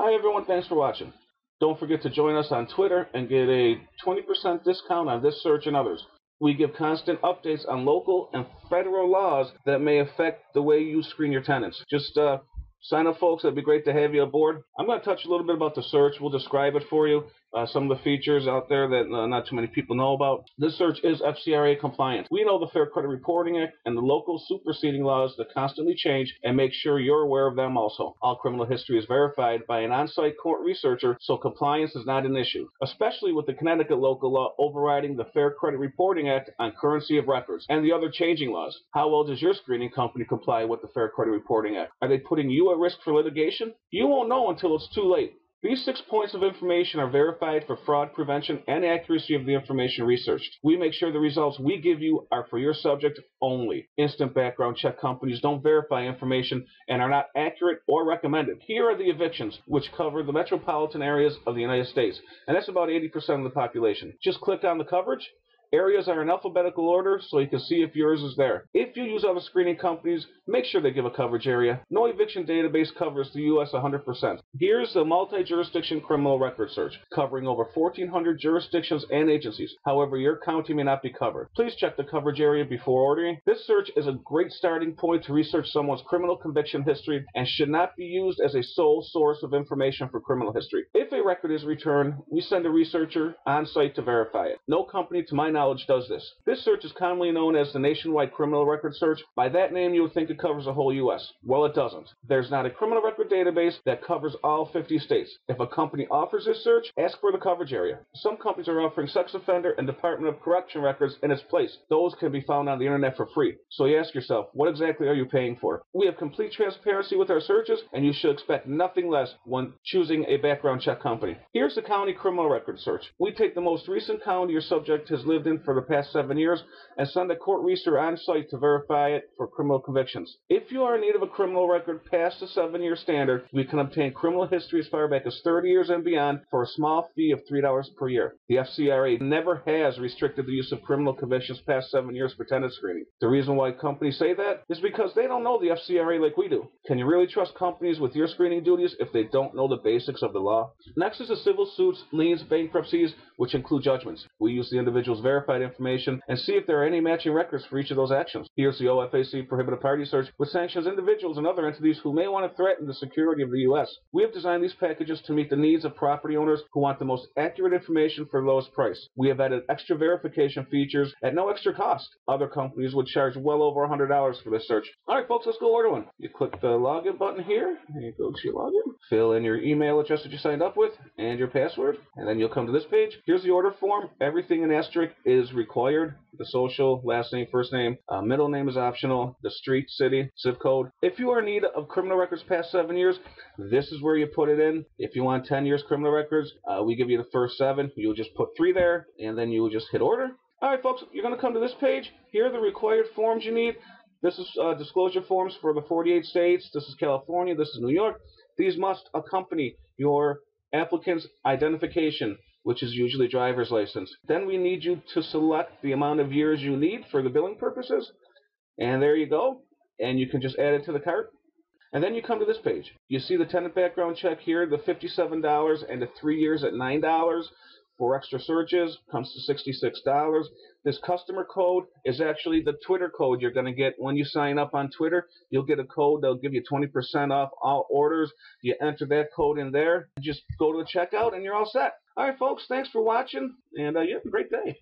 Hi everyone, thanks for watching. Don't forget to join us on Twitter and get a 20% discount on this search and others. We give constant updates on local and federal laws that may affect the way you screen your tenants. Just sign up, folks. It'd be great to have you aboard. I'm going to touch a little bit about the search. We'll describe it for you. Some of the features out there that not too many people know about. This search is FCRA compliant. We know the Fair Credit Reporting Act and the local superseding laws that constantly change, and make sure you're aware of them also. All criminal history is verified by an on-site court researcher, so compliance is not an issue, especially with the Connecticut local law overriding the Fair Credit Reporting Act on currency of records and the other changing laws. How well does your screening company comply with the Fair Credit Reporting Act? Are they putting you at risk for litigation? You won't know until it's too late. These 6 points of information are verified for fraud prevention and accuracy of the information researched. We make sure the results we give you are for your subject only. Instant background check companies don't verify information and are not accurate or recommended. Here are the evictions, which cover the metropolitan areas of the United States, and that's about 80% of the population. Just click on the coverage. Areas are in alphabetical order, so you can see if yours is there. If you use other screening companies, make sure they give a coverage area. No eviction database covers the U.S. 100%. Here's the multi-jurisdiction criminal record search, covering over 1,400 jurisdictions and agencies. However, your county may not be covered. Please check the coverage area before ordering. This search is a great starting point to research someone's criminal conviction history and should not be used as a sole source of information for criminal history. If a record is returned, we send a researcher on site to verify it. No company, to my knowledge, does this. This search is commonly known as the Nationwide Criminal Record Search. By that name, you would think it covers the whole U.S. Well, it doesn't. There's not a criminal record database that covers all 50 states. If a company offers this search, ask for the coverage area. Some companies are offering sex offender and Department of Correction records in its place. Those can be found on the internet for free. So you ask yourself, what exactly are you paying for? We have complete transparency with our searches, and you should expect nothing less when choosing a background check company. Here's the county criminal record search. We take the most recent county your subject has lived in for the past 7 years and send a court researcher on site to verify it for criminal convictions. If you are in need of a criminal record past the 7-year standard, we can obtain criminal history as far back as 30 years and beyond for a small fee of $3 per year. The FCRA never has restricted the use of criminal convictions past 7 years for tenant screening. The reason why companies say that is because they don't know the FCRA like we do. Can you really trust companies with your screening duties if they don't know the basics of the law? Next is the civil suits, liens, bankruptcies, which include judgments. We use the individual's verified information and see if there are any matching records for each of those actions. Here's the OFAC prohibited party search, which sanctions individuals and other entities who may want to threaten the security of the U.S. We have designed these packages to meet the needs of property owners who want the most accurate information for the lowest price. We have added extra verification features at no extra cost. Other companies would charge well over $100 for this search. All right, folks, let's go order one. You click the login button here, and you go to your login. Fill in your email address that you signed up with and your password, and then you'll come to this page. Here's the order form. Everything in asterisk is required. The social, last name, first name, middle name is optional, the street, city, zip code. If you are in need of criminal records past 7 years, this is where you put it in. If you want 10 years criminal records, we give you the first 7. You'll just put 3 there, and then you will just hit order. All right, folks, you're going to come to this page. Here are the required forms you need. This is disclosure forms for the 48 states. This is California. This is New York. These must accompany your applicant's identification, which is usually driver's license. Then we need you to select the amount of years you need for the billing purposes. And there you go. And you can just add it to the cart. And then you come to this page. You see the tenant background check here, the $57 and the 3 years at $9. For extra searches, comes to $66. This customer code is actually the Twitter code you're going to get when you sign up on Twitter. You'll get a code. They'll give you 20% off all orders. You enter that code in there. Just go to the checkout, and you're all set. All right, folks, thanks for watching, and you have a great day.